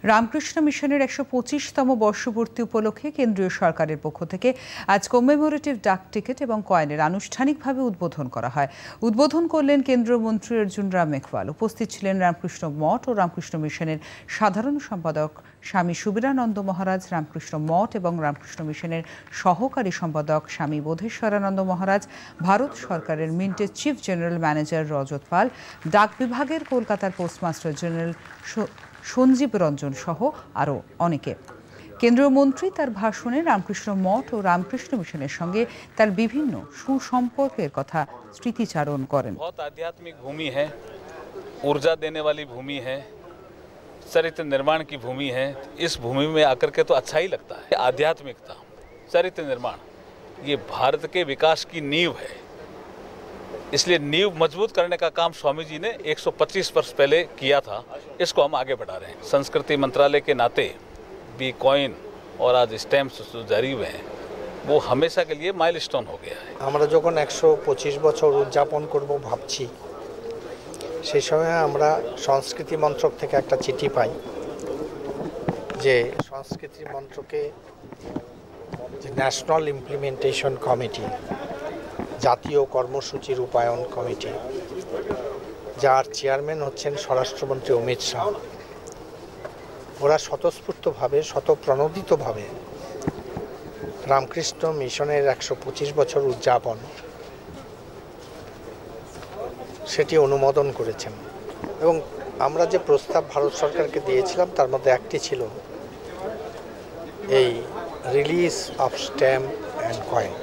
রামকৃষ্ণ মিশনের ১২৫তম বর্ষপূর্তি উপলক্ষে কেন্দ্রীয় সরকারের পক্ষ থেকে আজ কমেমোরেটিভ ডাক টিকিট এবং কয়েনের আনুষ্ঠানিকভাবে উদ্বোধন করা হয়। উদ্বোধন করলেন কেন্দ্রীয় মন্ত্রী অর্জুন রাম মেঘওয়াল। উপস্থিত ছিলেন রামকৃষ্ণ মঠ ও রামকৃষ্ণ মিশনের সাধারণ সম্পাদক স্বামী সুবীরানন্দ মহারাজ, রামকৃষ্ণ মঠ এবং রামকৃষ্ণ মিশনের সহকারী সম্পাদক স্বামী বোধেশ্বরানন্দ মহারাজ, ভারত সরকারের মিন্টের চিফ জেনারেল ম্যানেজার রজত পাল, ডাক বিভাগের কলকাতার পোস্টমাস্টার জেনারেল সঞ্জীব রঞ্জন সহ আরও অনেকে। কেন্দ্রীয় মন্ত্রী তার ভাষণে রামকৃষ্ণ মঠ ও রামকৃষ্ণ মিশনের সঙ্গে তার বিভিন্ন সুসম্পর্কের কথা স্মৃতিচারণ করেন। बहुत आध्यात्मिक भूमि है, ऊर्जा देने वाली भूमि है, चरित्र निर्माण की भूमि है। इस भूमि में आकर के तो अच्छा ही लगता है। आध्यात्मिकता, चरित्र निर्माण, ये भारत के विकास की नींव है। इसलिए नींव मजबूत करने का काम स्वामी जी ने 125 वर्ष पहले किया था। इसको हम आगे बढ़ा रहे हैं। संस्कृति मंत्रालय के नाते भी कॉइन और आज स्टैम्प्स जो जारी हुए हैं वो हमेशा के लिए माइलस्टोन हो गया है। আমরা যখন 125 বছর উদযাপন করব ভাবছি, সেই সময় আমরা সংস্কৃতি মন্ত্রক থেকে একটা চিঠি পাই যে সংস্কৃতি মন্ত্রকে যে ন্যাশনাল ইমপ্লিমেন্টেশন কমিটি, জাতীয় কর্মসূচি রূপায়ণ কমিটি, যার চেয়ারম্যান হচ্ছেন স্বরাষ্ট্রমন্ত্রী অমিত শাহ, ওরা স্বতঃস্ফূর্তভাবে স্বতঃপ্রণোদিতভাবে রামকৃষ্ণ মিশনের 125 বছর উদযাপন সেটি অনুমোদন করেছেন। এবং আমরা যে প্রস্তাব ভারত সরকারকে দিয়েছিলাম তার মধ্যে একটি ছিল এই release of stamp and coin.